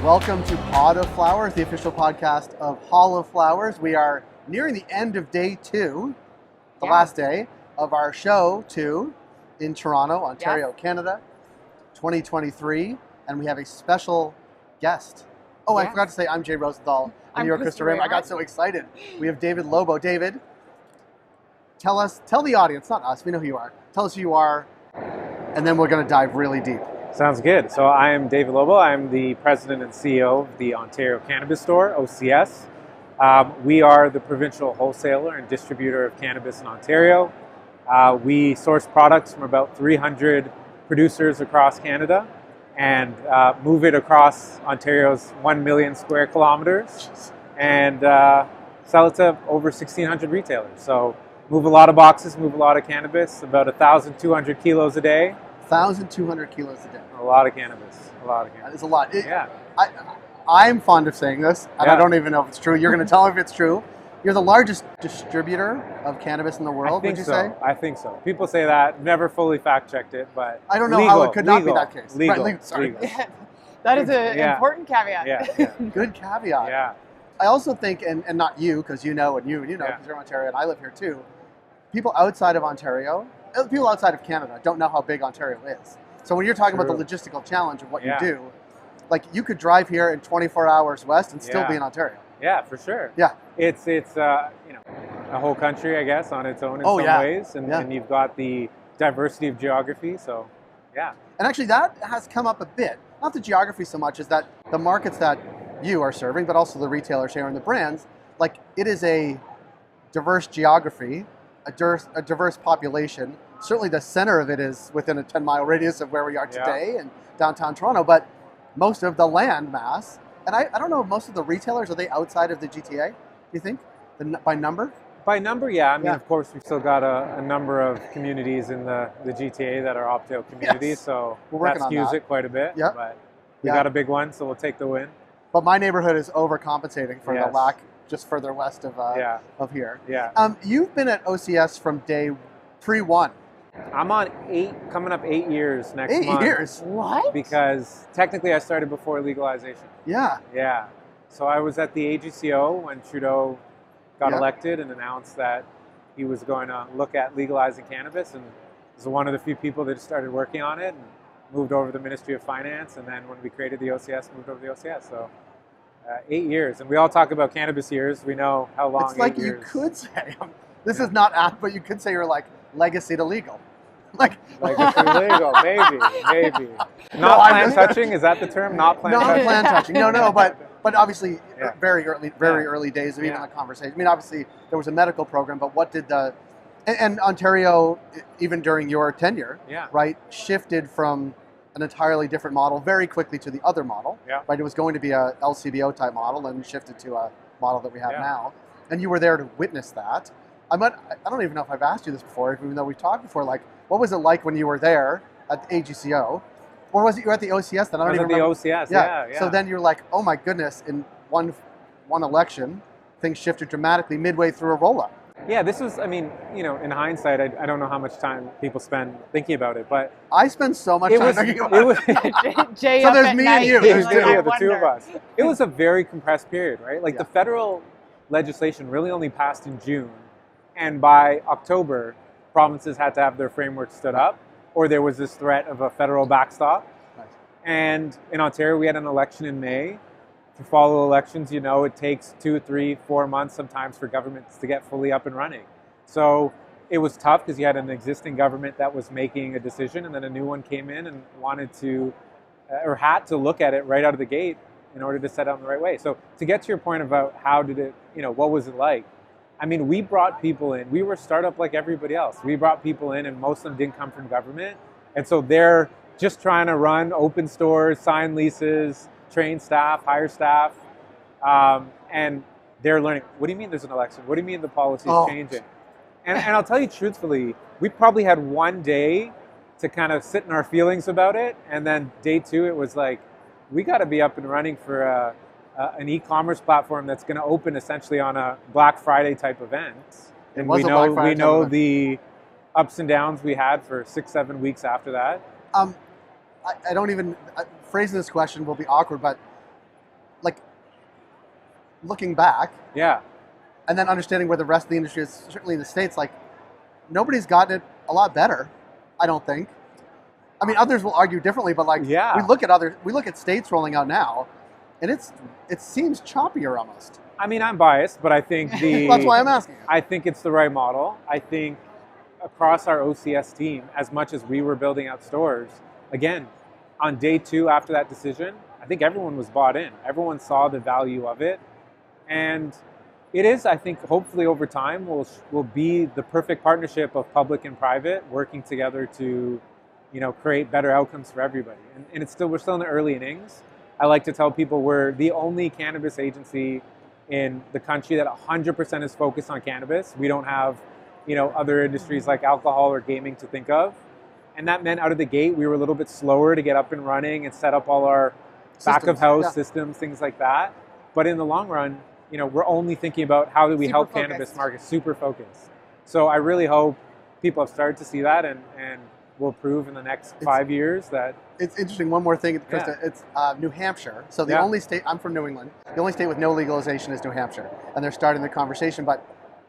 Welcome to Pod of Flowers, the official podcast of Hall of Flowers. We are nearing the end of day 2, the last day of our show 2 in Toronto, Ontario, Canada, 2023, and we have a special guest. Oh, I forgot to say I'm Jay Rosenthal, and you're Krista Rim. I got so excited. We have David Lobo. David, tell the audience, not us, we know who you are. Tell us who you are, and then we're going to dive really deep. Sounds good. So I am David Lobo. I'm the president and CEO of the Ontario Cannabis Store, OCS. We are the provincial wholesaler and distributor of cannabis in Ontario. We source products from about 300 producers across Canada and move it across Ontario's 1 million square kilometers and sell it to over 1,600 retailers. So move a lot of boxes, move a lot of cannabis, about 1,200 kilos a day. 1,200 kilos a day. A lot of cannabis. A lot of cannabis. That is a lot. Yeah. I'm fond of saying this, and I don't even know if it's true. You're going to tell me if it's true. You're the largest distributor of cannabis in the world, would you say? I think so. People say that. Never fully fact-checked it, but I don't know how it could not be that case. Legal. Sorry. That is an important caveat. Yeah. Good caveat. Yeah. I also think, and not you, because you know, because you're in Ontario, and I live here too, people outside of Ontario, people outside of Canada don't know how big Ontario is. So when you're talking about the logistical challenge of what you do, like you could drive here in 24 hours west and still be in Ontario. Yeah, for sure. Yeah. It's a whole country, I guess, on its own in some ways. And you've got the diversity of geography, so yeah. And actually that has come up a bit. Not the geography so much as that the markets that you are serving, but also the retailers here and the brands, like it is a diverse geography, a diverse population. Certainly the center of it is within a 10-mile radius of where we are today in downtown Toronto, but most of the land mass, and I don't know, most of the retailers, are they outside of the GTA, do you think, by number? By number, yeah. I mean, of course, we've still got a number of communities in the GTA that are opt-out communities, so that skews it quite a bit. Yeah. But we got a big one, so we'll take the win. But my neighborhood is overcompensating for the lack just further west of here. Yeah. You've been at OCS from day pre-1. I'm on coming up 8 years next month. 8 years? What? Because technically I started before legalization. Yeah. Yeah. So I was at the AGCO when Trudeau got elected and announced that he was going to look at legalizing cannabis, and was one of the few people that started working on it and moved over to the Ministry of Finance, and then when we created the OCS, moved over to the OCS. So 8 years. And we all talk about cannabis years. We know how long it's like 8 years. You could say, this is not apt, but you could say you're like legacy to legal. Legacy to legal, maybe. Not plant touching, is that the term? Not plant touching? Not plant touching, no, but obviously very early days of even the conversation. I mean, obviously there was a medical program, but what did and Ontario, even during your tenure, right, shifted from an entirely different model very quickly to the other model, right? It was going to be a LCBO type model and shifted to a model that we have now. And you were there to witness that. I don't even know if I've asked you this before, even though we've talked before, like, what was it like when you were there at the AGCO? Or was it you were at the OCS then? I don't even remember. The OCS, yeah. So then you're like, oh my goodness, in one election, things shifted dramatically midway through a roll-up. Yeah, this was, I mean, in hindsight, I don't know how much time people spend thinking about it, but... I spend so much time thinking about it. Jay so there's me and you. The two of us. It was a very compressed period, right? Like the federal legislation really only passed in June, and by October, provinces had to have their framework stood up, or there was this threat of a federal backstop. Nice. And in Ontario, we had an election in May. To follow elections, it takes 2, 3, 4 months sometimes for governments to get fully up and running. So it was tough because you had an existing government that was making a decision, and then a new one came in and wanted to, or had to look at it right out of the gate in order to set it on the right way. So to get to your point about how did it, what was it like? I mean, we brought people in. We were a startup like everybody else. We brought people in, and most of them didn't come from government. And so they're just trying to run open stores, sign leases, train staff, hire staff. And they're learning, what do you mean there's an election? What do you mean the policy is changing? And I'll tell you truthfully, we probably had one day to kind of sit in our feelings about it. And then day 2, it was like, we got to be up and running for an e-commerce platform that's going to open essentially on a Black Friday type event. And we know the ups and downs we had for 6-7 weeks after that. I don't even phrasing this question will be awkward, but looking back, yeah, and then understanding where the rest of the industry is, certainly in the States, like nobody's gotten it a lot better, I don't think. I mean, others will argue differently, but like we look at states rolling out now, and it seems choppier almost. I mean, I'm biased, but I think that's why I'm asking. I think it's the right model. I think across our OCS team, as much as we were building out stores, again, on day 2 after that decision, I think everyone was bought in. Everyone saw the value of it, and it is, I think, hopefully over time will be the perfect partnership of public and private working together to, create better outcomes for everybody. And we're still in the early innings. I like to tell people we're the only cannabis agency in the country that 100% is focused on cannabis. We don't have, other industries like alcohol or gaming to think of. And that meant out of the gate, we were a little bit slower to get up and running and set up all our back of house systems, things like that. But in the long run, we're only thinking about how do we help cannabis markets, super focused. So I really hope people have started to see that and will prove in the next 5 years that... It's interesting. One more thing, Krista. It's New Hampshire. So the only state, I'm from New England, the only state with no legalization is New Hampshire. And they're starting the conversation, but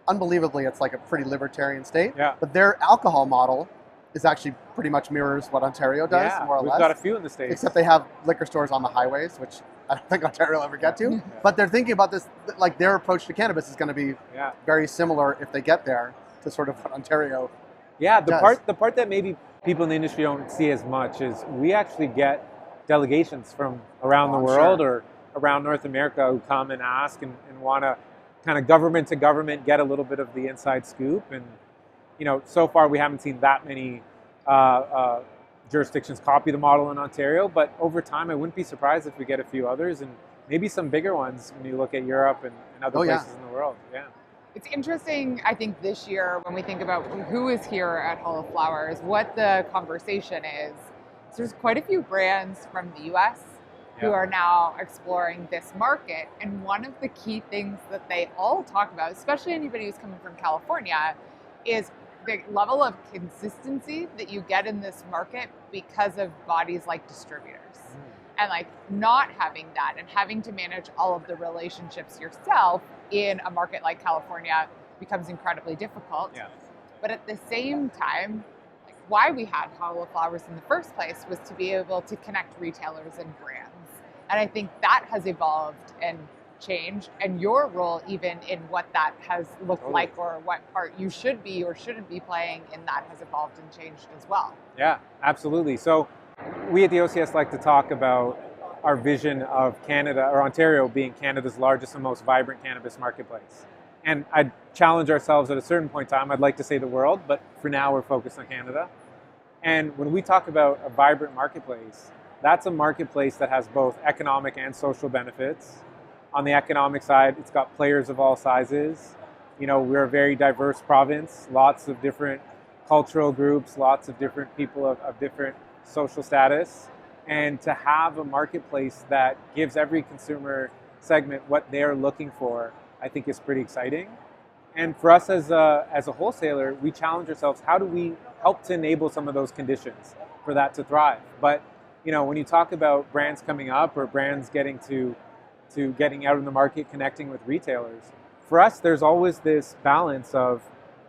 unbelievably, it's like a pretty libertarian state. Yeah. But their alcohol model is actually pretty much mirrors what Ontario does, more or less. We've got a few in the States. Except they have liquor stores on the highways, which I don't think Ontario will ever get to. But they're thinking about this, like their approach to cannabis is going to be very similar if they get there to sort of what Ontario does. The part that maybe people in the industry don't see as much is we actually get delegations from around the world or around North America who come and ask and want to kind of government to government get a little bit of the inside scoop. And so far we haven't seen that many jurisdictions copy the model in Ontario, but over time I wouldn't be surprised if we get a few others and maybe some bigger ones when you look at Europe and other places in the world. Yeah. It's interesting, I think, this year when we think about who is here at Hall of Flowers, what the conversation is. So there's quite a few brands from the US who are now exploring this market. And one of the key things that they all talk about, especially anybody who's coming from California, is the level of consistency that you get in this market because of bodies like distributors. And like not having that and having to manage all of the relationships yourself in a market like California becomes incredibly difficult. Yeah. But at the same time, like why we had Hall of Flowers in the first place was to be able to connect retailers and brands. And I think that has evolved and changed, and your role even in what that has looked like or what part you should be or shouldn't be playing in that has evolved and changed as well. Yeah, absolutely. So we at the OCS like to talk about our vision of Canada, or Ontario, being Canada's largest and most vibrant cannabis marketplace. And I'd challenge ourselves at a certain point in time, I'd like to say the world, but for now we're focused on Canada. And when we talk about a vibrant marketplace, that's a marketplace that has both economic and social benefits. On the economic side, it's got players of all sizes. We're a very diverse province, lots of different cultural groups, lots of different people of different social status. And to have a marketplace that gives every consumer segment what they're looking for, I think is pretty exciting. And for us as a wholesaler, we challenge ourselves, how do we help to enable some of those conditions for that to thrive? But when you talk about brands coming up or brands getting to getting out in the market, connecting with retailers, for us, there's always this balance of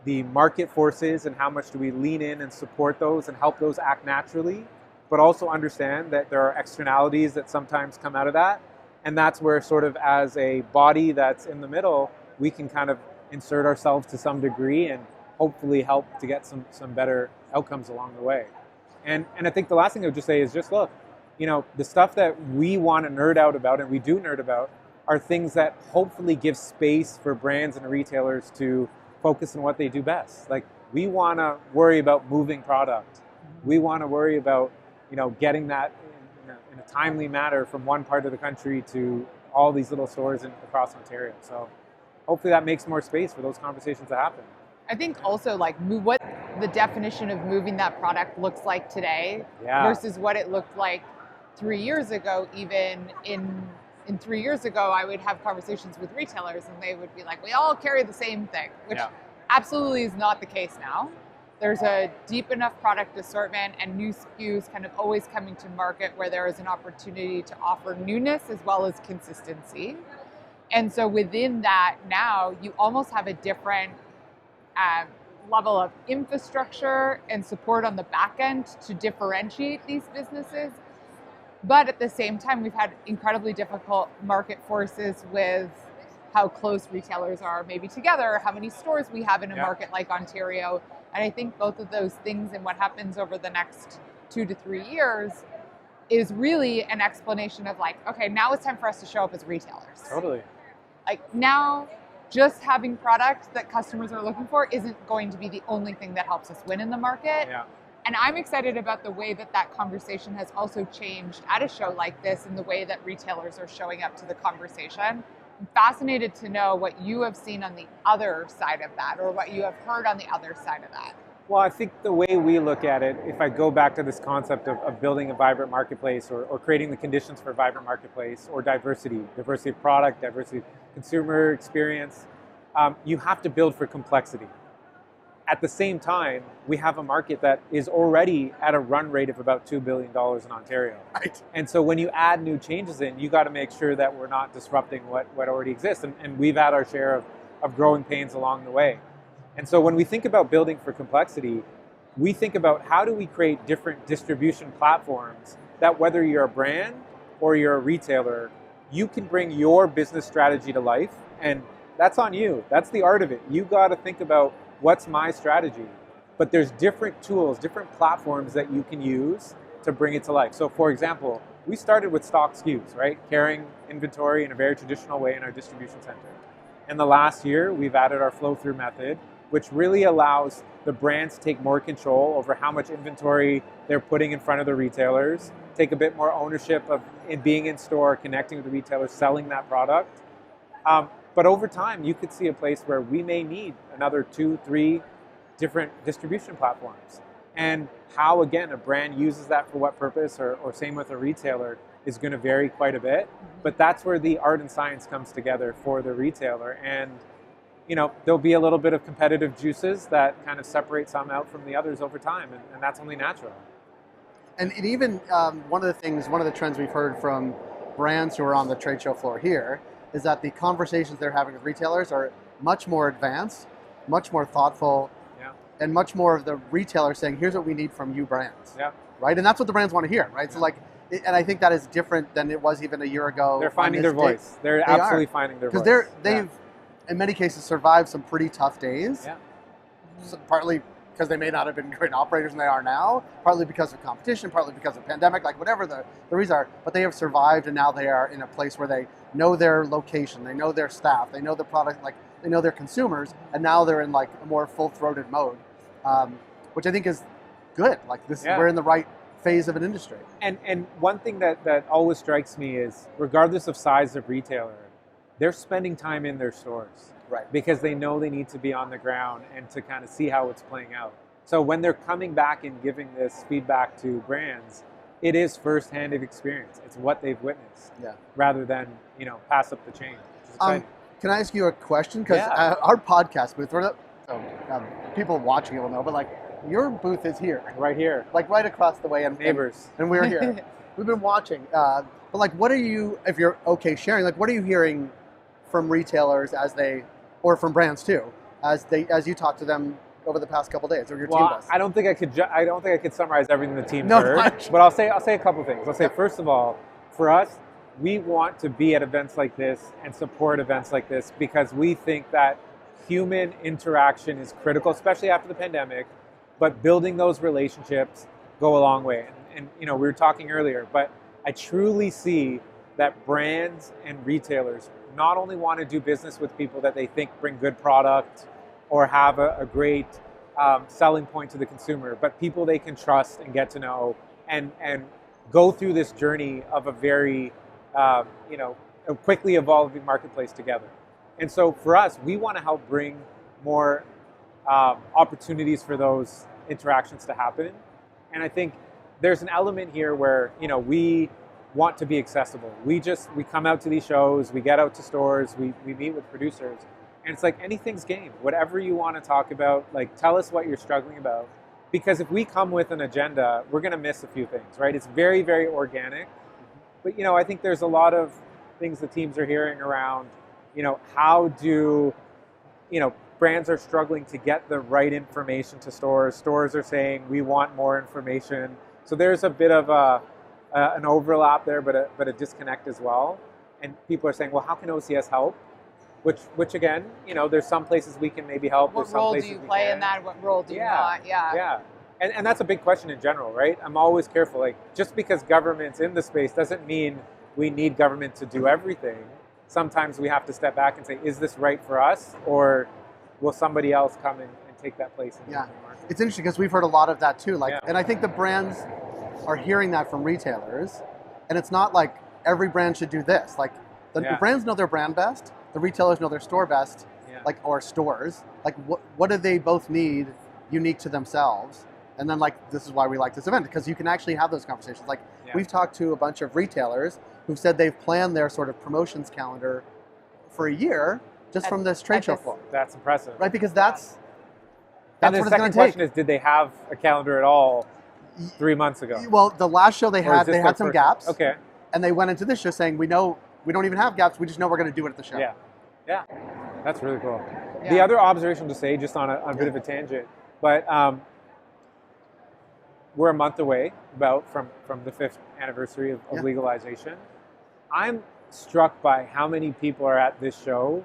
the market forces and how much do we lean in and support those and help those act naturally, but also understand that there are externalities that sometimes come out of that. And that's where sort of as a body that's in the middle, we can kind of insert ourselves to some degree and hopefully help to get some better outcomes along the way. And I think the last thing I would just say is just look, the stuff that we want to nerd out about, and we do nerd about, are things that hopefully give space for brands and retailers to focus on what they do best. Like, we want to worry about moving product. We want to worry about, getting that in a timely manner from one part of the country to all these little stores across Ontario. So hopefully that makes more space for those conversations to happen. I think also what the definition of moving that product looks like today versus what it looked like 3 years ago. Even in 3 years ago, I would have conversations with retailers and they would be like, we all carry the same thing, which absolutely is not the case now. There's a deep enough product assortment and new SKUs kind of always coming to market where there is an opportunity to offer newness as well as consistency. And so within that now, you almost have a different level of infrastructure and support on the back end to differentiate these businesses. But at the same time, we've had incredibly difficult market forces with how close retailers are maybe together, how many stores we have in a market like Ontario. And I think both of those things and what happens over the next 2 to 3 years is really an explanation of like, okay, now it's time for us to show up as retailers. Totally. Like now, just having products that customers are looking for isn't going to be the only thing that helps us win in the market. Yeah. And I'm excited about the way that that conversation has also changed at a show like this and the way that retailers are showing up to the conversation. I'm fascinated to know what you have seen on the other side of that or what you have heard on the other side of that. Well, I think the way we look at it, if I go back to this concept of building a vibrant marketplace or creating the conditions for a vibrant marketplace or diversity of product, diversity of consumer experience, you have to build for complexity. At the same time, we have a market that is already at a run rate of about $2 billion in Ontario. Right. And so when you add new changes in, you got to make sure that we're not disrupting what already exists. And we've had our share of growing pains along the way. And so when we think about building for complexity, we think about how do we create different distribution platforms that whether you're a brand or you're a retailer, you can bring your business strategy to life. And that's on you. That's the art of it. You got to think about what's my strategy? But there's different tools, different platforms that you can use to bring it to life. So for example, we started with stock SKUs, right? Carrying inventory in a very traditional way in our distribution center. In the last year, we've added our flow-through method, which really allows the brands to take more control over how much inventory they're putting in front of the retailers, take a bit more ownership of in being in store, connecting with the retailers, selling that product. But over time, you could see a place where we may need another 2, 3 different distribution platforms. And how, again, a brand uses that for what purpose, or same with a retailer, is going to vary quite a bit. But that's where the art and science comes together for the retailer. And, you know, there'll be a little bit of competitive juices that kind of separate some out from the others over time. And that's only natural. And it even, one of the trends we've heard from brands who are on the trade show floor here is that the conversations they're having with retailers are much more advanced, much more thoughtful, and much more of the retailer saying, here's what we need from you brands. Right? And that's what the brands want to hear, right? So like, and I think that is different than it was even a year ago. They're finding their voice. They're absolutely finding their voice. Because they've, in many cases, survived some pretty tough days. So partly because they may not have been great operators than they are now, partly because of competition, partly because of pandemic, like whatever the reasons are, but they have survived and now they are in a place where they know their location, they know their staff, they know the product, like they know their consumers, and now they're in like a more full-throated mode, which I think is good. Like this, we're in the right phase of an industry. And one thing that always strikes me is, regardless of size of retailer, they're spending time in their stores. Right. Because they know they need to be on the ground and to kind of see how it's playing out. So when they're coming back and giving this feedback to brands, it is firsthand experience. It's what they've witnessed, rather than pass up the chain. Can I ask you a question? Because our podcast booth, people watching it will know, but like your booth is here, right here, like right across the way, and neighbors, and we're here. We've been watching. But like, what are you? If you're okay sharing, like, what are you hearing from retailers or from brands too, as you talk to them over the past couple of days, or your team does? I don't think I could summarize everything the team heard. But I'll say a couple things. I'll say first of all, for us, we want to be at events like this and support events like this because we think that human interaction is critical, especially after the pandemic. But building those relationships go a long way. And we were talking earlier, but I truly see that brands and retailers not only want to do business with people that they think bring good product or have a great selling point to the consumer, but people they can trust and get to know and go through this journey of a very a quickly evolving marketplace together. And so for us, we want to help bring more opportunities for those interactions to happen. And I think there's an element here where we want to be accessible. We come out to these shows, we get out to stores, we meet with producers, and it's like anything's game. Whatever you want to talk about, like tell us what you're struggling about. Because if we come with an agenda, we're going to miss a few things, right? It's very, very organic. But I think there's a lot of things the teams are hearing around how do, brands are struggling to get the right information to stores. Stores are saying we want more information. So there's a bit of an overlap there, but a disconnect as well. And people are saying, well, how can OCS help? Which again, there's some places we can maybe help. What role do you play in that? What role do you not? Yeah. And that's a big question in general, right? I'm always careful. Like, just because government's in the space doesn't mean we need government to do everything. Sometimes we have to step back and say, is this right for us? Or will somebody else come and take that place in the market? It's interesting because we've heard a lot of that too. And I think the brands are hearing that from retailers. And it's not like every brand should do this. Like, the brands know their brand best. The retailers know their store best, or stores. Like, what do they both need unique to themselves? And then, this is why we like this event, because you can actually have those conversations. We've talked to a bunch of retailers who've said they've planned their sort of promotions calendar for a year just from this trade show floor. That's impressive. Right, because that's and what the it's going second to take. question is, did they have a calendar at all 3 months ago? Well, the last show they had some gaps. Okay. And they went into this show saying, we know we don't even have gaps, we just know we're going to do it at the show. Yeah. That's really cool. Yeah. The other observation to say, just on a bit of a tangent, but we're a month away from the 5th anniversary of legalization. I'm struck by how many people are at this show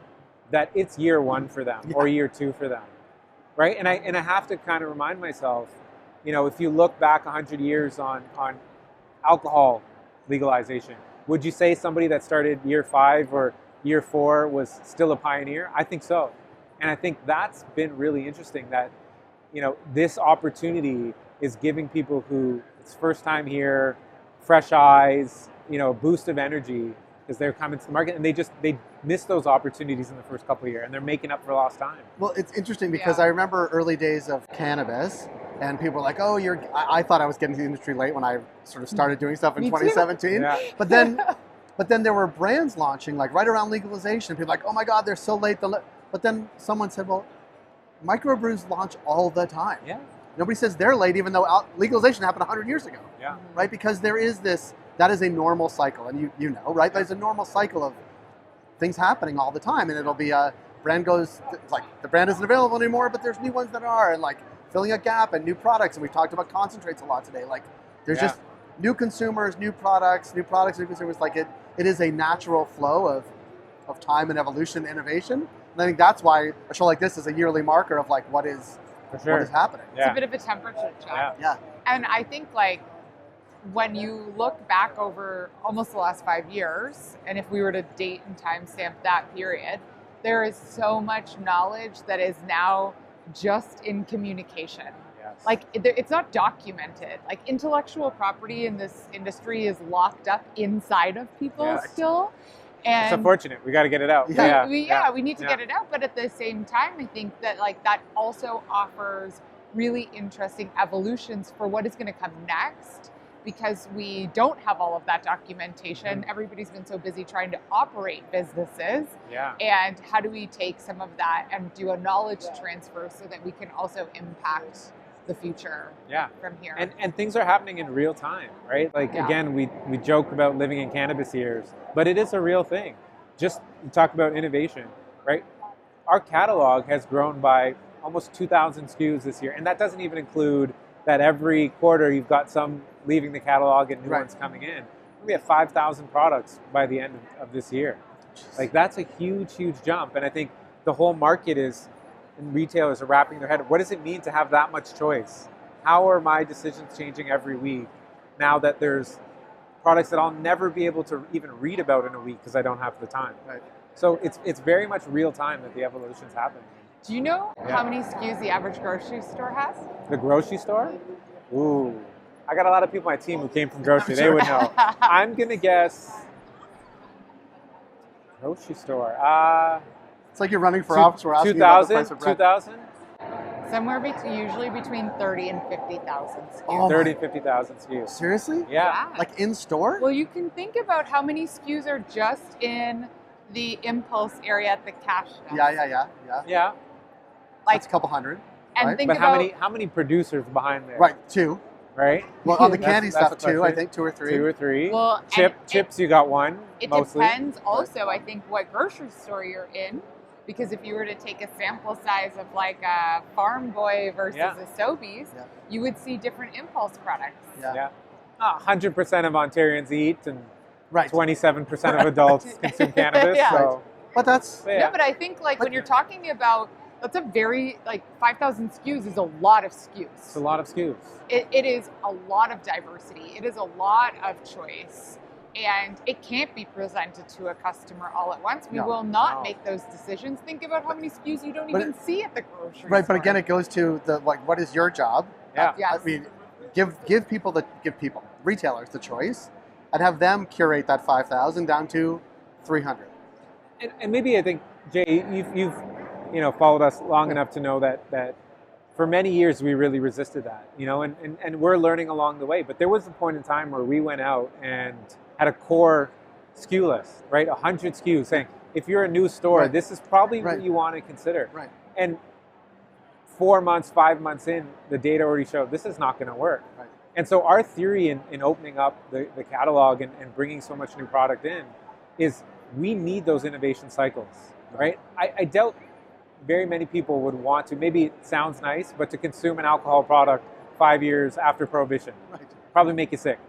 that it's year 1 for them or year 2 for them, right? And I have to kind of remind myself, if you look back 100 years on alcohol legalization, would you say somebody that started year 5 or year 4 was still a pioneer? I think so. And I think that's been really interesting that, this opportunity is giving people who it's first time here, fresh eyes, a boost of energy because they're coming to the market, and they missed those opportunities in the first couple of years, and they're making up for lost time. Well, it's interesting because I remember early days of cannabis, and people were like, "Oh, I thought I was getting to the industry late when I sort of started doing stuff in 2017." Yeah. But then there were brands launching right around legalization. People were like, "Oh my God, they're so late." But then someone said, "Well, microbrews launch all the time." Yeah. Nobody says they're late, even though legalization happened 100 years ago. Yeah. Right? Because there is that is a normal cycle, and you know, right? There's a normal cycle of things happening all the time, and it'll be a brand goes the brand isn't available anymore, but there's new ones that are, and filling a gap and new products. And we've talked about concentrates a lot today. There's just new consumers, new products, new consumers. It is a natural flow of time and evolution, innovation. And I think that's why a show like this is a yearly marker of what is happening. It's a bit of a temperature check. Yeah. And I think when you look back over almost the last 5 years, and if we were to date and timestamp that period, there is so much knowledge that is now just in communication. Yes. It's not documented. Intellectual property in this industry is locked up inside of people still. And it's unfortunate. We got to get it out. We need to get it out. But at the same time, I think that that also offers really interesting evolutions for what is going to come next, because we don't have all of that documentation. Everybody's been so busy trying to operate businesses. Yeah. And how do we take some of that and do a knowledge transfer so that we can also impact the future from here? And things are happening in real time, right? Again, we joke about living in cannabis years, but it is a real thing. Just talk about innovation, right? Our catalog has grown by almost 2,000 SKUs this year, and that doesn't even include that every quarter you've got some leaving the catalog and new ones coming in. We have 5,000 products by the end of this year. That's a huge, huge jump. And I think the whole market and retailers are wrapping their head, what does it mean to have that much choice? How are my decisions changing every week now that there's products that I'll never be able to even read about in a week because I don't have the time? Right. So it's very much real time that the evolution's happening. Do you know how many SKUs the average grocery store has? The grocery store? Ooh. I got a lot of people on my team who came from grocery. They would know. I'm going to guess grocery store. It's like you're running for office. We're asking 2,000? Somewhere usually between 30 and 50,000 SKUs. Oh, 30 and 50,000 SKUs. Seriously? Yeah. In store? Well, you can think about how many SKUs are just in the impulse area at the cash desk. Yeah. That's a couple hundred. And right? think but about how many producers behind there? Right, 2. right? Well, on the candy That's stuff too, I think 2 or 3. 2 or 3. Well, Chips, you got one. It mostly. depends also, I think, what grocery store you're in. Because if you were to take a sample size of like a Farm Boy versus a Sobeys, you would see different impulse products. Yeah. 100% of Ontarians eat, and right. 27% of adults consume cannabis. Yeah. So. But that's... No, but I think like when you're talking about, that's a very, like 5,000 SKUs is a lot of SKUs. It's a lot of SKUs. It is a lot of diversity. It is a lot of choice. And it can't be presented to a customer all at once. We will not make those decisions. Think about how many SKUs you don't even see at the grocery store. Right, but again, it goes to the like, what is your job? Yeah. Yes. I mean, give retailers the choice, and have them curate that 5,000 down to 300. And maybe I think, Jay, you've followed us long enough to know that for many years we really resisted that, and we're learning along the way. But there was a point in time where we went out and had a core SKU list, right? 100 SKUs saying, if you're a new store, this is probably what you want to consider. Right. And 4 months, 5 months in, the data already showed this is not going to work. Right. And so our theory in opening up the catalog and bringing so much new product in is we need those innovation cycles, right? I doubt very many people would want to, maybe it sounds nice, but to consume an alcohol product 5 years after Prohibition. Right. Probably make you sick,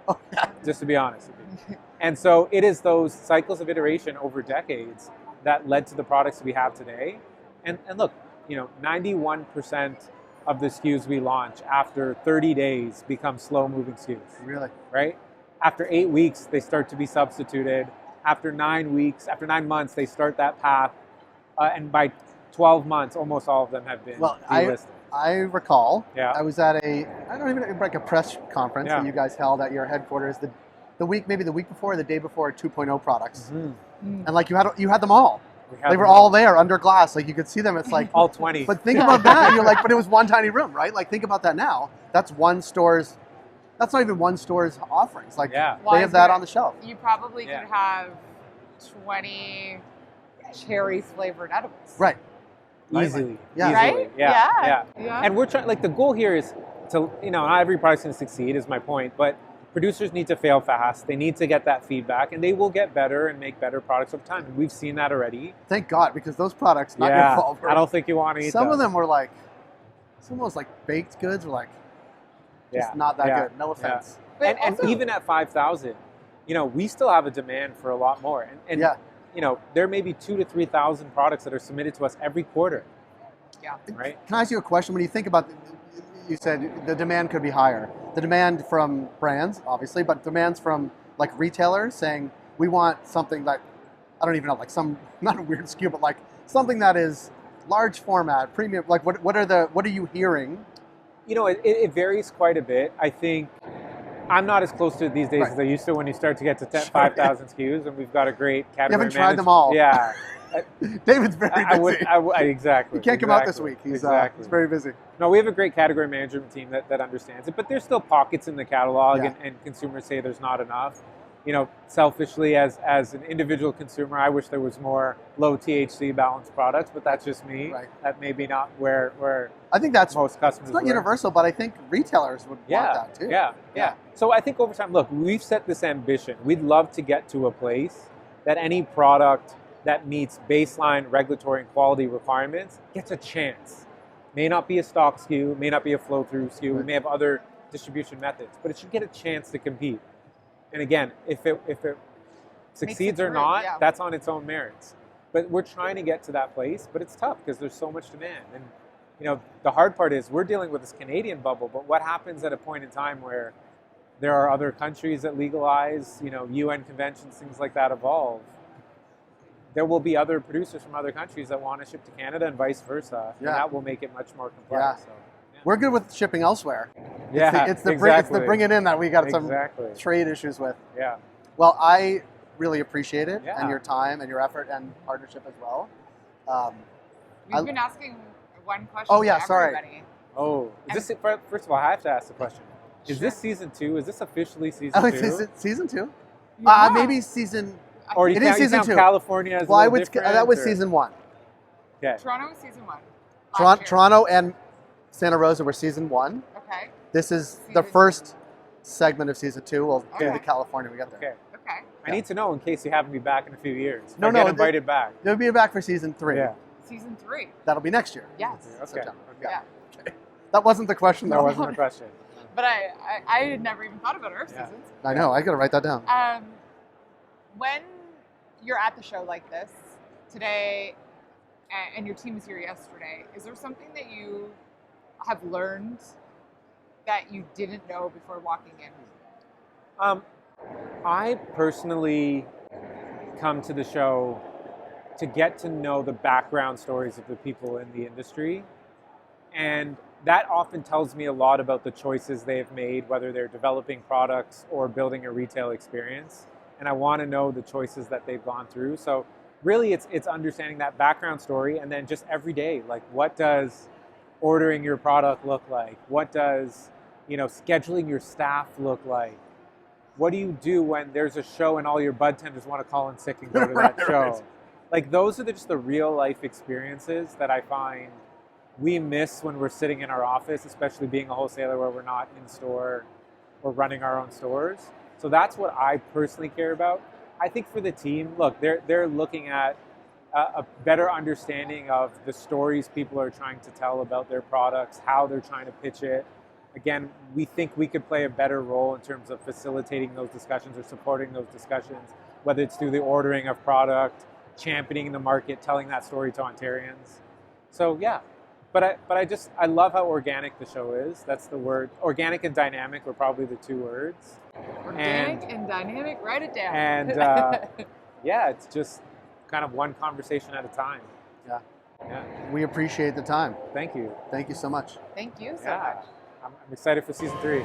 just to be honest with you. And so it is those cycles of iteration over decades that led to the products we have today. And look, 91% of the SKUs we launch after 30 days become slow-moving SKUs. Really? Right? After 8 weeks, they start to be substituted. After 9 months, they start that path. And by 12 months, almost all of them have been delisted. I recall, I was at a press conference that you guys held at your headquarters the week before or the day before 2.0 products. Mm-hmm. And like you had them all. They were all there under glass, like you could see them. It's like all 20. But think about that. You're like, but it was one tiny room, right? Like think about that now. That's not even one store's offerings. Like they have that on the shelf. You probably could have 20 cherry flavored edibles. Right. Easily. Yeah. Right? Yeah. And we're trying, like the goal here is to, not every product's going to succeed is my point, but producers need to fail fast. They need to get that feedback and they will get better and make better products over time. And we've seen that already. Thank God, because those products, not your fault. I don't think you want to eat some of them were like, some of those like baked goods were like, just not that good. No offense. And even at 5,000, we still have a demand for a lot more. And there may be 2,000 to 3,000 products that are submitted to us every quarter. Yeah. Right. Can I ask you a question? When you think about, you said the demand could be higher. The demand from brands, obviously, but demands from like retailers saying, we want something that, I don't even know, like some, not a weird SKU, but like something that is large format, premium. Like what are you hearing? It varies quite a bit. I think I'm not as close to it these days as I used to when you start to get to 5,000 SKUs, and we've got a great category You haven't tried them all. Yeah. David's very busy. Exactly. He can't come out this week. He's very busy. No, we have a great category management team that understands it, but there's still pockets in the catalog, and consumers say there's not enough. Selfishly, as an individual consumer, I wish there was more low THC balanced products, but that's just me. Right. That may be not where I think that's most customers. It's not universal, but I think retailers would want that too. Yeah. So I think over time, look, we've set this ambition. We'd love to get to a place that any product that meets baseline regulatory and quality requirements gets a chance. May not be a stock SKU, may not be a flow-through SKU, we may have other distribution methods, but it should get a chance to compete. And again, if it succeeds or not, that's on its own merits. But we're trying to get to that place, but it's tough because there's so much demand. And the hard part is we're dealing with this Canadian bubble, but what happens at a point in time where there are other countries that legalize, UN conventions, things like that evolve? There will be other producers from other countries that want to ship to Canada and vice versa. And that will make it much more complex. So, we're good with shipping elsewhere. It's the bring it in that we got some trade issues with. Yeah. Well, I really appreciate it and your time and your effort and partnership as well. We've been asking one question. Oh yeah, sorry. Everybody. Oh, is this first of all? I have to ask the question. Is this season 2? Is this officially season 2? Is it season 2? Yeah. Maybe season. Or it is season 2. California is that was season 1. Okay. Toronto was season 1. Toronto and Santa Rosa were season 1. Okay. This is the first segment of season 2. We'll do Okay. the California when we get there. Okay. Okay. I need to know in case you have me back in a few years. If No, I no, get invited back. They'll be back for season 3. Yeah. Season 3. That'll be next year. Yes. Okay. September. Yeah. Okay. That wasn't the question, That though. wasn't a question. But I had never even thought about Earth Yeah. seasons. I know. I got to write that down. When you're at the show like this today, and your team was here yesterday, is there something that you have learned that you didn't know before walking in? I personally come to the show to get to know the background stories of the people in the industry. And that often tells me a lot about the choices they've made, whether they're developing products or building a retail experience. And I want to know the choices that they've gone through. So really it's understanding that background story, and then just every day, like what does ordering your product look like? What does, scheduling your staff look like? What do you do when there's a show and all your bud tenders want to call in sick and go to that show? Right. Like those are just the real life experiences that I find we miss when we're sitting in our office, especially being a wholesaler where we're not in store or running our own stores. So that's what I personally care about. I think for the team, look, they're looking at a better understanding of the stories people are trying to tell about their products, how they're trying to pitch it. Again, we think we could play a better role in terms of facilitating those discussions or supporting those discussions, whether it's through the ordering of product, championing the market, telling that story to Ontarians. So yeah, but I love how organic the show is. That's the word. Organic and dynamic were probably the 2 words. Organic and dynamic, write it down. And yeah, it's just kind of one conversation at a time. Yeah. Yeah. We appreciate the time. Thank you. Thank you so much. Thank you so Yeah. much. I'm excited for season 3.